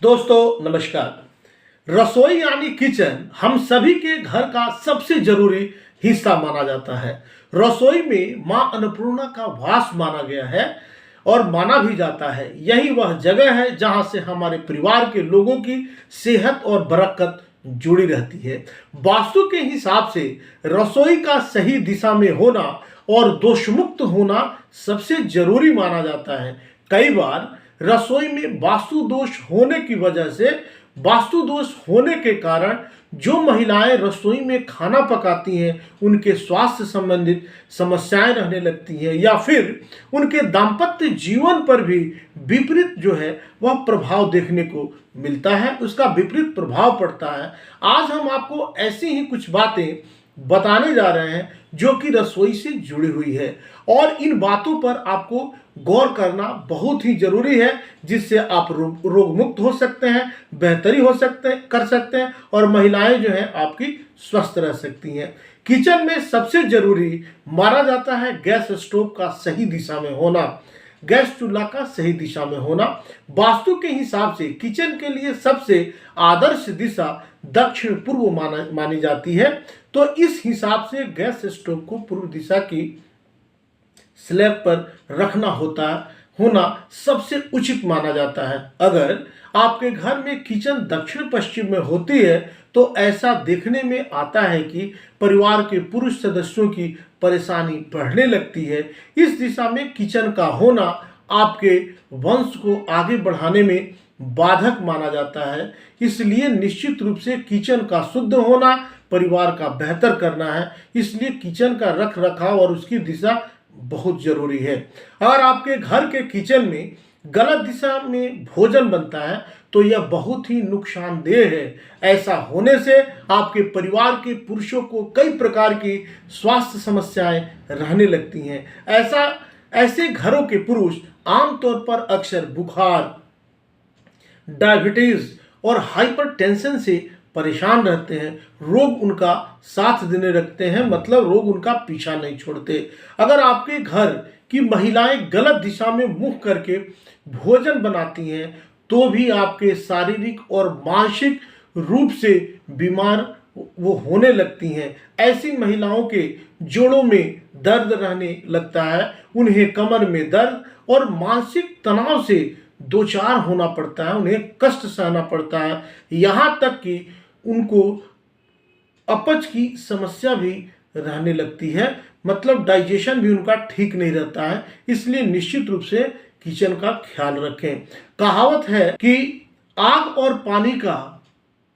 दोस्तों नमस्कार। रसोई यानी किचन हम सभी के घर का सबसे जरूरी हिस्सा माना जाता है। रसोई में मां अन्नपूर्णा का वास माना गया है और माना भी जाता है। यही वह जगह है जहां से हमारे परिवार के लोगों की सेहत और बरकत जुड़ी रहती है। वास्तु के हिसाब से रसोई का सही दिशा में होना और दोषमुक्त होना सबसे जरूरी माना जाता है। कई बार रसोई में वास्तु दोष होने की वजह से वास्तु दोष होने के कारण जो महिलाएं रसोई में खाना पकाती हैं उनके स्वास्थ्य संबंधित समस्याएं रहने लगती हैं या फिर उनके दाम्पत्य जीवन पर भी विपरीत जो है वह प्रभाव देखने को मिलता है, उसका विपरीत प्रभाव पड़ता है। आज हम आपको ऐसी ही कुछ बातें बताने जा रहे हैं जो कि रसोई से जुड़ी हुई है और इन बातों पर आपको गौर करना बहुत ही जरूरी है, जिससे आप रोग मुक्त हो सकते हैं, बेहतरी कर सकते हैं और महिलाएं जो हैं आपकी स्वस्थ रह सकती हैं। किचन में सबसे जरूरी माना जाता है गैस स्टोव का सही दिशा में होना, गैस चूल्हा का सही दिशा में होना। वास्तु के हिसाब से किचन के लिए सबसे आदर्श दिशा दक्षिण पूर्व मानी जाती है, तो इस हिसाब से गैस स्टोव को पूर्व दिशा की स्लैब पर रखना होना सबसे उचित माना जाता है। अगर आपके घर में किचन दक्षिण पश्चिम में होती है तो ऐसा देखने में आता है कि परिवार के पुरुष सदस्यों की परेशानी बढ़ने लगती है। इस दिशा में किचन का होना आपके वंश को आगे बढ़ाने में बाधक माना जाता है, इसलिए निश्चित रूप से किचन का शुद्ध होना परिवार का बेहतर करना है। इसलिए किचन का रख रखाव और उसकी दिशा बहुत जरूरी है। अगर आपके घर के किचन में गलत दिशा में भोजन बनता है तो यह बहुत ही नुकसानदेह है। ऐसा होने से आपके परिवार के पुरुषों को कई प्रकार की स्वास्थ्य समस्याएं रहने लगती हैं। ऐसे घरों के पुरुष आमतौर पर अक्सर बुखार, डायबिटीज और हाइपरटेंशन से परेशान रहते हैं। रोग उनका साथ देने लगते हैं, मतलब रोग उनका पीछा नहीं छोड़ते। अगर आपके घर की महिलाएं गलत दिशा में मुंह करके भोजन बनाती हैं तो भी आपके शारीरिक और मानसिक रूप से बीमार वो होने लगती हैं। ऐसी महिलाओं के जोड़ों में दर्द रहने लगता है, उन्हें कमर में दर्द और मानसिक तनाव से दो चार होना पड़ता है, उन्हें कष्ट सहना पड़ता है, यहाँ तक कि उनको अपच की समस्या भी रहने लगती है, मतलब डाइजेशन भी उनका ठीक नहीं रहता है। इसलिए निश्चित रूप से किचन का ख्याल रखें। कहावत है कि आग और पानी का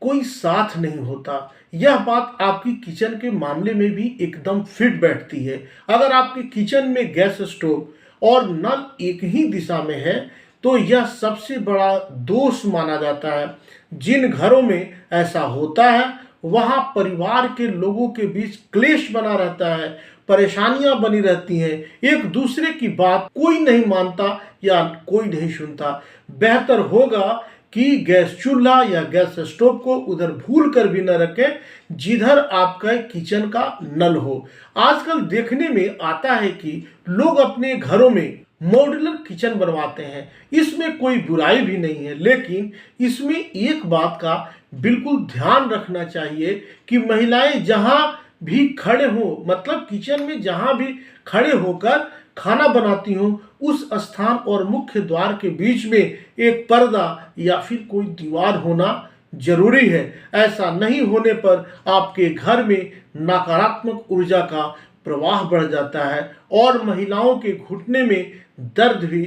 कोई साथ नहीं होता। यह बात आपकी किचन के मामले में भी एकदम फिट बैठती है। अगर आपके किचन में गैस स्टोव और नल एक ही दिशा में है तो यह सबसे बड़ा दोष माना जाता है। जिन घरों में ऐसा होता है वहां परिवार के लोगों के बीच क्लेश बना रहता है, परेशानियां बनी रहती हैं, एक दूसरे की बात कोई नहीं मानता या कोई नहीं सुनता। बेहतर होगा कि गैस चूल्हा या गैस स्टोव को उधर भूल कर भी न रखें जिधर आपका किचन का नल हो। आजकल देखने में आता है कि लोग अपने घरों में मॉड्यूलर किचन बनवाते हैं, इसमें कोई बुराई भी नहीं है, लेकिन इसमें एक बात का बिल्कुल ध्यान रखना चाहिए कि महिलाएं जहां भी खड़े हो, मतलब किचन में जहां भी खड़े होकर खाना बनाती हो, उस स्थान और मुख्य द्वार के बीच में एक पर्दा या फिर कोई दीवार होना जरूरी है। ऐसा नहीं होने पर आपके घर में नकारात्मक ऊर्जा का प्रवाह बढ़ जाता है और महिलाओं के घुटने में दर्द भी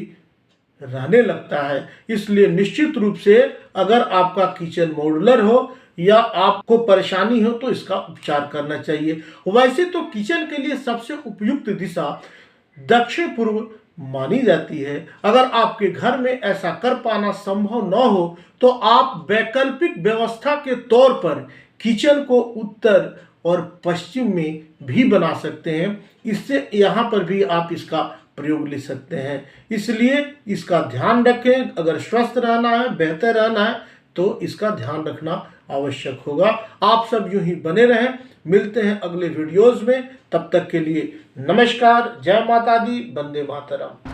रहने लगता है। इसलिए निश्चित रूप से अगर आपका किचन मॉड्यूलर हो या आपको परेशानी हो तो इसका उपचार करना चाहिए। वैसे तो किचन के लिए सबसे उपयुक्त दिशा दक्षिण पूर्व मानी जाती है। अगर आपके घर में ऐसा कर पाना संभव न हो तो आप वैकल्पिक व्यवस्था के तौर पर किचन को उत्तर और पश्चिम में भी बना सकते हैं। इससे यहाँ पर भी आप इसका प्रयोग ले सकते हैं। इसलिए इसका ध्यान रखें। अगर स्वस्थ रहना है, बेहतर रहना है तो इसका ध्यान रखना आवश्यक होगा। आप सब यूं ही बने रहें। मिलते हैं अगले वीडियोज में, तब तक के लिए नमस्कार, जय माता दी, वंदे मातरम।